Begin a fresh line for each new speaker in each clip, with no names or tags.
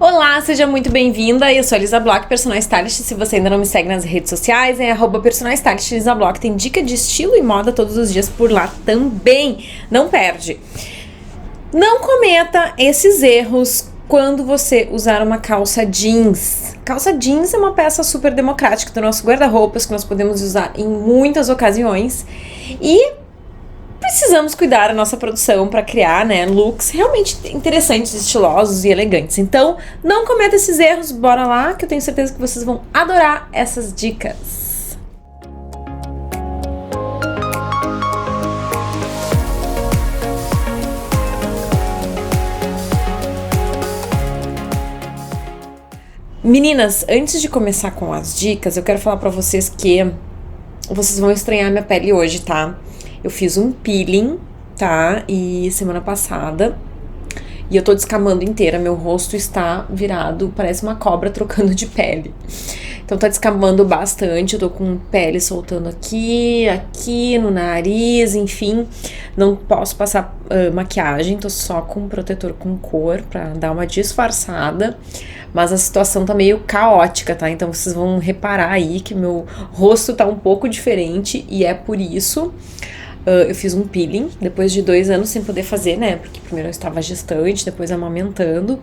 Olá, seja muito bem-vinda. Eu sou a Lisa Bloch, Personal Stylist. Se você ainda não me segue nas redes sociais, é @Personal Stylist Lisa Bloch. Tem dica de estilo e moda todos os dias por lá também. Não perde. Não cometa esses erros quando você usar uma calça jeans. Calça jeans é uma peça super democrática do nosso guarda-roupas que nós podemos usar em muitas ocasiões e precisamos cuidar da nossa produção para criar, looks realmente interessantes, estilosos e elegantes. Então, não cometa esses erros, bora lá, que eu tenho certeza que vocês vão adorar essas dicas. Meninas, antes de começar com as dicas, eu quero falar para vocês que vocês vão estranhar minha pele hoje, tá? Eu fiz um peeling, tá? E semana passada. E eu tô descamando inteira. Meu rosto está virado, parece uma cobra trocando de pele. Então tá descamando bastante. Eu tô com pele soltando aqui no nariz, enfim. Não posso passar maquiagem. Tô só com protetor com cor pra dar uma disfarçada. Mas a situação tá meio caótica, tá? Então vocês vão reparar aí que meu rosto tá um pouco diferente. E é por isso... eu fiz um peeling, depois de 2 anos sem poder fazer, porque primeiro eu estava gestante, depois amamentando.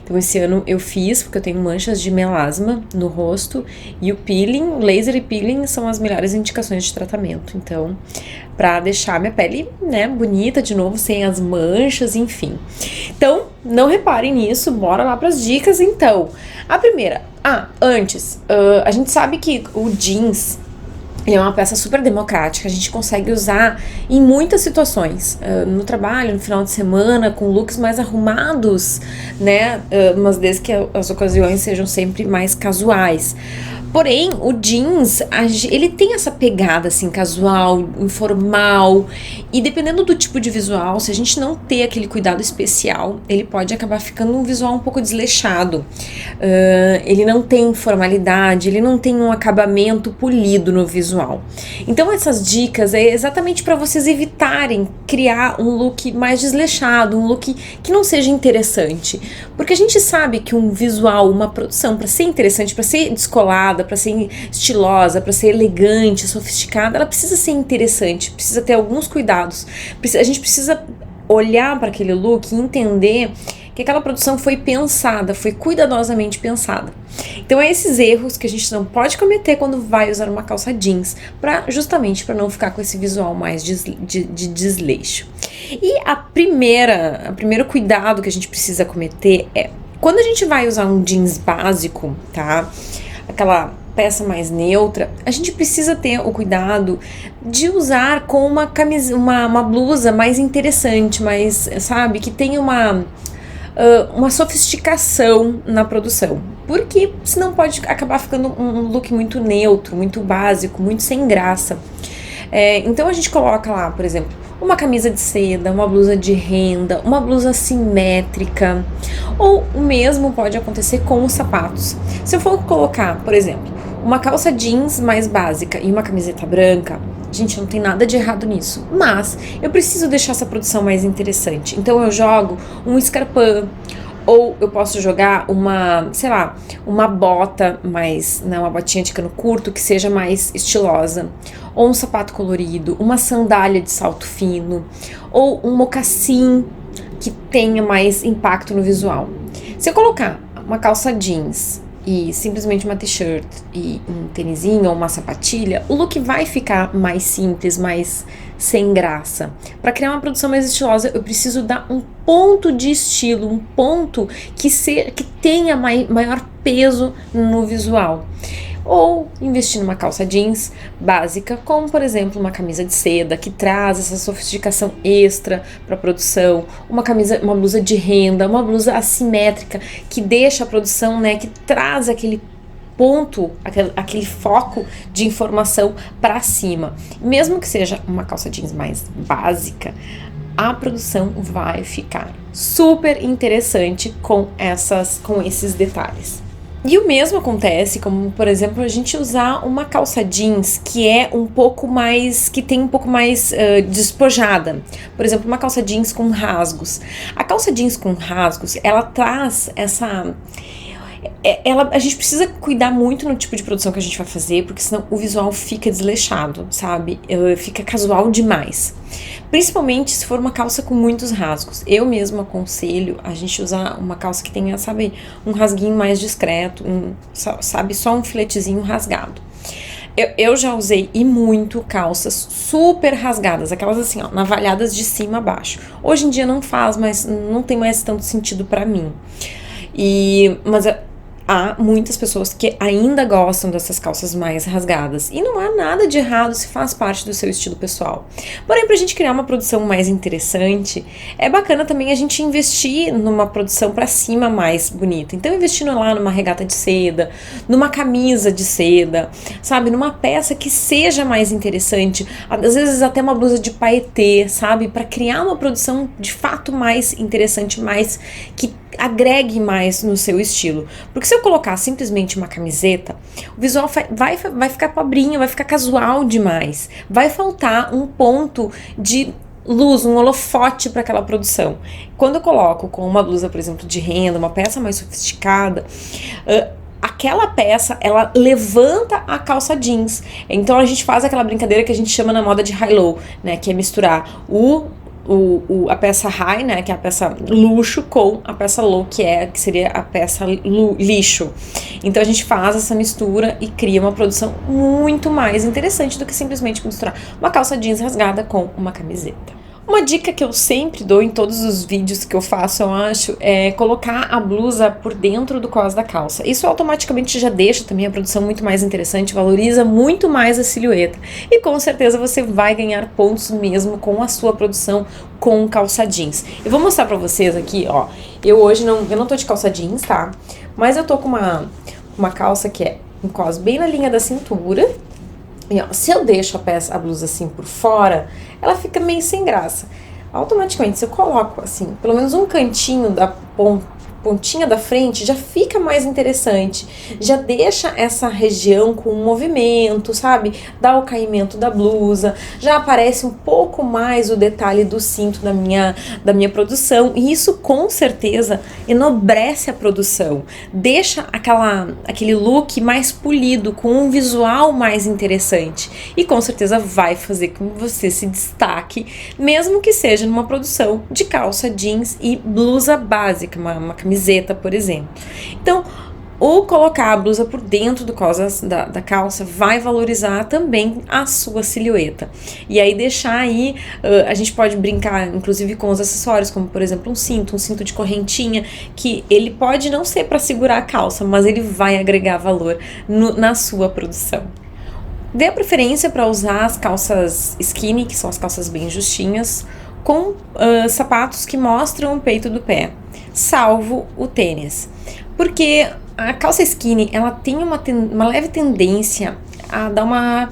Então esse ano eu fiz, porque eu tenho manchas de melasma no rosto. E o peeling, laser e peeling são as melhores indicações de tratamento. Então, pra deixar minha pele, bonita de novo, sem as manchas, enfim. Então, não reparem nisso, bora lá pras dicas então. A primeira, antes, a gente sabe que o jeans... ele é uma peça super democrática, a gente consegue usar em muitas situações, no trabalho, no final de semana, com looks mais arrumados, mas desde que as ocasiões sejam sempre mais casuais. Porém, o jeans, ele tem essa pegada assim, casual, informal, e dependendo do tipo de visual, se a gente não ter aquele cuidado especial, ele pode acabar ficando um visual um pouco desleixado. Ele não tem formalidade, ele não tem um acabamento polido no visual. Então essas dicas é exatamente para vocês evitarem criar um look mais desleixado, um look que não seja interessante. Porque a gente sabe que um visual, uma produção, para ser interessante, para ser descolada, para ser estilosa, para ser elegante, sofisticada, ela precisa ser interessante, precisa ter alguns cuidados. A gente precisa olhar para aquele look e entender que aquela produção foi pensada, foi cuidadosamente pensada. Então é esses erros que a gente não pode cometer quando vai usar uma calça justamente para não ficar com esse visual mais de desleixo. E o primeiro cuidado que a gente precisa cometer é, quando a gente vai usar um jeans básico, tá? Aquela peça mais neutra, a gente precisa ter o cuidado de usar com uma camisa, uma blusa mais interessante, mais, sabe, que tenha uma sofisticação na produção, porque senão pode acabar ficando um look muito neutro, muito básico, muito sem graça. Então a gente coloca lá, por exemplo, uma camisa de seda, uma blusa de renda, uma blusa simétrica, ou o mesmo pode acontecer com os sapatos. Se eu for colocar, por exemplo, uma calça jeans mais básica e uma camiseta branca, gente, não tem nada de errado nisso, mas eu preciso deixar essa produção mais interessante. Então eu jogo um escarpão, ou eu posso jogar uma bota mais, uma botinha de cano curto que seja mais estilosa, ou um sapato colorido, uma sandália de salto fino, ou um mocassim que tenha mais impacto no visual. Se eu colocar uma calça jeans e simplesmente uma t-shirt e um tênisinho ou uma sapatilha, o look vai ficar mais simples, mais sem graça. Para criar uma produção mais estilosa, eu preciso dar um ponto de estilo, um ponto que tenha maior peso no visual. Ou investir numa calça jeans básica, como por exemplo uma camisa de seda que traz essa sofisticação extra para a produção, uma blusa de renda, uma blusa assimétrica que deixa a produção, que traz aquele ponto, aquele foco de informação para cima. Mesmo que seja uma calça jeans mais básica, a produção vai ficar super interessante com esses detalhes. E o mesmo acontece, como por exemplo, a gente usar uma calça jeans que é um pouco mais, que tem um pouco mais despojada. Por exemplo, uma calça jeans com rasgos. A calça jeans com rasgos, ela traz essa... a gente precisa cuidar muito no tipo de produção que a gente vai fazer, porque senão o visual fica desleixado, sabe? Fica casual demais. Principalmente se for uma calça com muitos rasgos. Eu mesma aconselho a gente usar uma calça que tenha, sabe, um rasguinho mais discreto, sabe, só um filetezinho rasgado. Eu já usei e muito calças super rasgadas, aquelas assim, ó, navalhadas de cima a baixo. Hoje em dia não faz, mas não tem mais tanto sentido pra mim. Mas há muitas pessoas que ainda gostam dessas calças mais rasgadas. E não há nada de errado se faz parte do seu estilo pessoal. Porém, pra gente criar uma produção mais interessante, é bacana também a gente investir numa produção pra cima mais bonita. Então, investindo lá numa regata de seda, numa camisa de seda, sabe? Numa peça que seja mais interessante. Às vezes até uma blusa de paetê, sabe? Pra criar uma produção de fato mais interessante, mais que agregue mais no seu estilo. Porque se eu colocar simplesmente uma camiseta, o visual vai ficar pobrinho, vai ficar casual demais. Vai faltar um ponto de luz, um holofote para aquela produção. Quando eu coloco com uma blusa, por exemplo, de renda, uma peça mais sofisticada, aquela peça, ela levanta a calça jeans. Então a gente faz aquela brincadeira que a gente chama na moda de high-low, né? Que é misturar a peça high, né, que é a peça luxo, com a peça low, que seria a peça lixo. Então a gente faz essa mistura e cria uma produção muito mais interessante do que simplesmente misturar uma calça jeans rasgada com uma camiseta. Uma dica que eu sempre dou em todos os vídeos que eu faço, eu acho, é colocar a blusa por dentro do cós da calça. Isso automaticamente já deixa também a produção muito mais interessante, valoriza muito mais a silhueta. E com certeza você vai ganhar pontos mesmo com a sua produção com calça jeans. Eu vou mostrar pra vocês aqui, ó. Eu hoje não tô de calça jeans, tá? Mas eu tô com uma calça que é um cós bem na linha da cintura. E, ó, se eu deixo a blusa assim por fora, ela fica meio sem graça. Automaticamente, se eu coloco assim, pelo menos um cantinho da pontinha da frente, já fica mais interessante, já deixa essa região com um movimento, sabe? Dá o caimento da blusa, já aparece um pouco mais o detalhe do cinto da minha produção, e isso com certeza enobrece a produção, deixa aquele look mais polido, com um visual mais interessante, e com certeza vai fazer com que você se destaque, mesmo que seja numa produção de calça jeans e blusa básica, uma camiseta, por exemplo. Então, ou colocar a blusa por dentro do cós da calça vai valorizar também a sua silhueta. E aí deixar aí, a gente pode brincar inclusive com os acessórios, como por exemplo um cinto de correntinha, que ele pode não ser para segurar a calça, mas ele vai agregar valor na sua produção. Dê a preferência para usar as calças skinny, que são as calças bem justinhas, com sapatos que mostram o peito do pé, salvo o tênis. Porque a calça skinny, ela tem uma leve tendência a dar uma...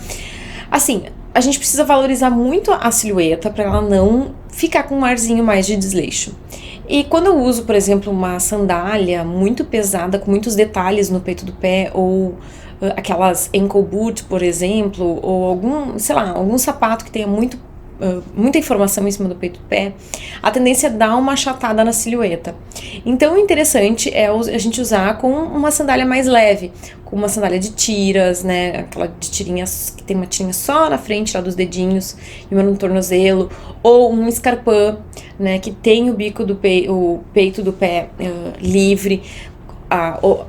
Assim, a gente precisa valorizar muito a silhueta para ela não ficar com um arzinho mais de desleixo. E quando eu uso, por exemplo, uma sandália muito pesada, com muitos detalhes no peito do pé, ou aquelas ankle boot, por exemplo, ou algum sapato que tenha muita informação em cima do peito do pé, a tendência é dar uma achatada na silhueta. Então o interessante é a gente usar com uma sandália mais leve, com uma sandália de tiras, né, aquela de tirinhas que tem uma tirinha só na frente lá dos dedinhos e uma no tornozelo, ou um escarpão, né, que tem o peito do pé livre,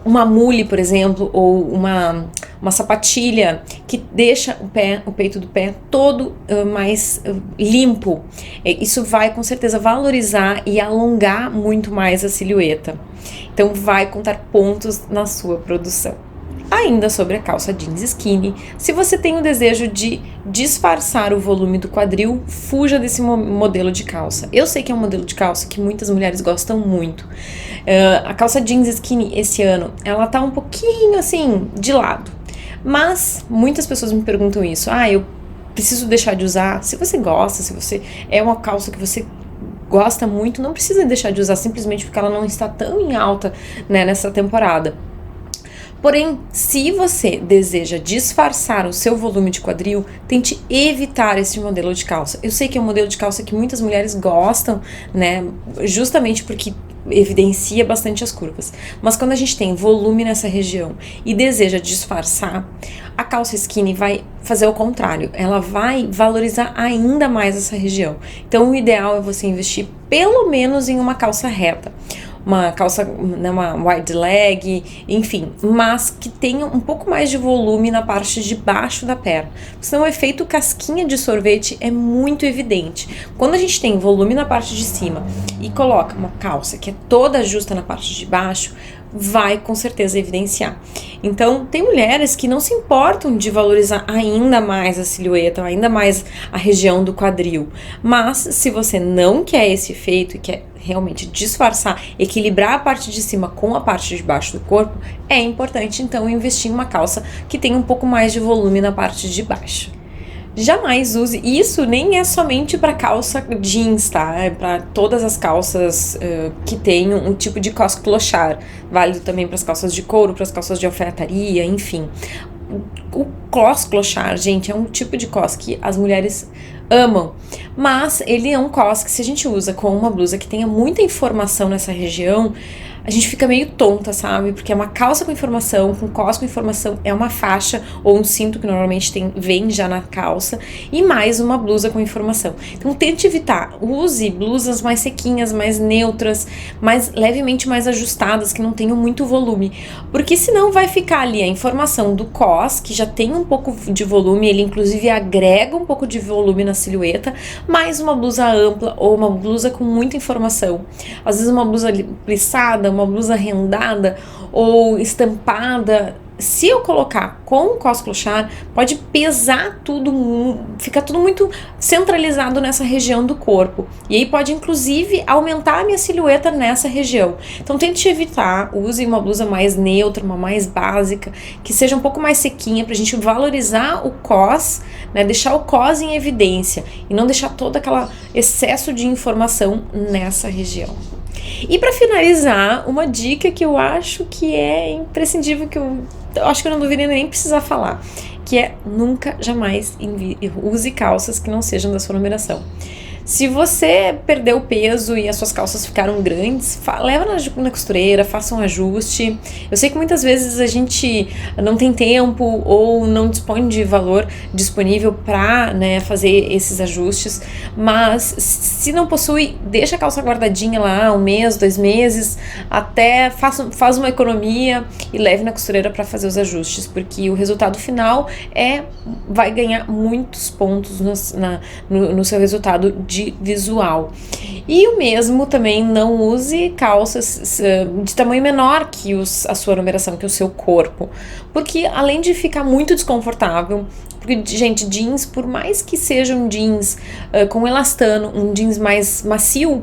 uma mule, por exemplo, ou uma sapatilha que deixa o peito do pé todo mais limpo. Isso vai com certeza valorizar e alongar muito mais a silhueta. Então vai contar pontos na sua produção. Ainda sobre a calça jeans skinny, se você tem o desejo de disfarçar o volume do quadril, fuja desse modelo de calça. Eu sei que é um modelo de calça que muitas mulheres gostam muito. A calça jeans skinny esse ano, ela tá um pouquinho assim, de lado. Mas muitas pessoas me perguntam isso. Eu preciso deixar de usar? Se você gosta, se você é uma calça que você gosta muito, não precisa deixar de usar simplesmente porque ela não está tão em alta, né, nessa temporada. Porém, se você deseja disfarçar o seu volume de quadril, tente evitar esse modelo de calça. Eu sei que é um modelo de calça que muitas mulheres gostam, né? Justamente porque evidencia bastante as curvas. Mas quando a gente tem volume nessa região e deseja disfarçar, a calça skinny vai fazer o contrário. Ela vai valorizar ainda mais essa região. Então, o ideal é você investir pelo menos em uma calça reta. Uma calça, né, uma wide leg, enfim, mas que tenha um pouco mais de volume na parte de baixo da perna. Senão o efeito casquinha de sorvete é muito evidente. Quando a gente tem volume na parte de cima e coloca uma calça que é toda justa na parte de baixo, vai com certeza evidenciar. Então, tem mulheres que não se importam de valorizar ainda mais a silhueta, ainda mais a região do quadril. Mas, se você não quer esse efeito e quer realmente disfarçar, equilibrar a parte de cima com a parte de baixo do corpo, é importante então investir em uma calça que tenha um pouco mais de volume na parte de baixo. Jamais use, isso nem é somente para calça jeans, tá? É para todas as calças que tenham um tipo de cos clochard, válido também para as calças de couro, para as calças de alfaiataria, enfim. O cos clochard, gente, é um tipo de cos que as mulheres amam, mas ele é um cos que se a gente usa com uma blusa que tenha muita informação nessa região, a gente fica meio tonta, sabe? Porque é uma calça com informação, com cos com informação, é uma faixa ou um cinto que normalmente vem já na calça e mais uma blusa com informação. Então tente evitar, use blusas mais sequinhas, mais neutras, levemente mais ajustadas, que não tenham muito volume, porque senão vai ficar ali a informação do cos, que já tem um pouco de volume, ele inclusive agrega um pouco de volume na silhueta, mais uma blusa ampla ou uma blusa com muita informação. Às vezes uma blusa plissada, uma blusa rendada ou estampada, se eu colocar com o cos clochard, pode pesar tudo, fica tudo muito centralizado nessa região do corpo. E aí pode, inclusive, aumentar a minha silhueta nessa região. Então, tente evitar, use uma blusa mais neutra, uma mais básica, que seja um pouco mais sequinha, pra gente valorizar o cos, né, deixar o cos em evidência e não deixar todo aquele excesso de informação nessa região. E para finalizar, uma dica que eu acho que é imprescindível, que eu acho que eu não deveria nem precisar falar, que é nunca, jamais use calças que não sejam da sua numeração. Se você perdeu peso e as suas calças ficaram grandes, leva na costureira, faça um ajuste. Eu sei que muitas vezes a gente não tem tempo ou não dispõe de valor disponível para, né, fazer esses ajustes, mas se não possui, deixa a calça guardadinha lá 1 mês, 2 meses, até faz uma economia e leve na costureira para fazer os ajustes, porque o resultado final vai ganhar muitos pontos no seu resultado de visual. E o mesmo também, não use calças de tamanho menor que a sua numeração, que o seu corpo, porque além de ficar muito desconfortável, porque, gente, jeans, por mais que seja um jeans com elastano, um jeans mais macio,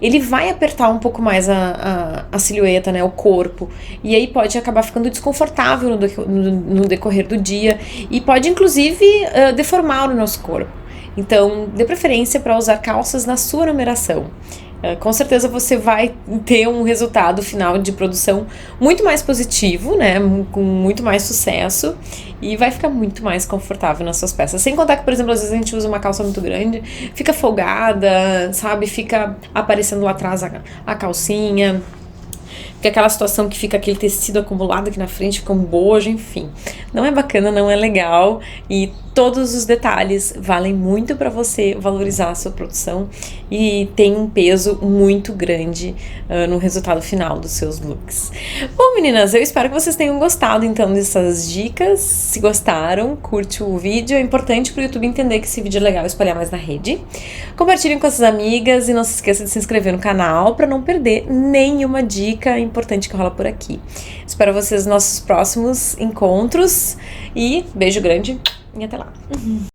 ele vai apertar um pouco mais a silhueta, né, o corpo, e aí pode acabar ficando desconfortável no decorrer do dia e pode inclusive deformar o nosso corpo. Então, dê preferência para usar calças na sua numeração. Com certeza você vai ter um resultado final de produção muito mais positivo, né, com muito mais sucesso, e vai ficar muito mais confortável nas suas peças. Sem contar que, por exemplo, às vezes a gente usa uma calça muito grande, fica folgada, sabe, fica aparecendo lá atrás a calcinha, fica aquela situação que fica aquele tecido acumulado aqui na frente, fica um bojo, enfim. Não é bacana, não é legal, e todos os detalhes valem muito para você valorizar a sua produção e tem um peso muito grande no resultado final dos seus looks. Bom, meninas, eu espero que vocês tenham gostado então dessas dicas. Se gostaram, curte o vídeo. É importante para o YouTube entender que esse vídeo é legal e espalhar mais na rede. Compartilhem com as suas amigas e não se esqueça de se inscrever no canal para não perder nenhuma dica importante que rola por aqui. Espero vocês nos nossos próximos encontros e beijo grande e até lá!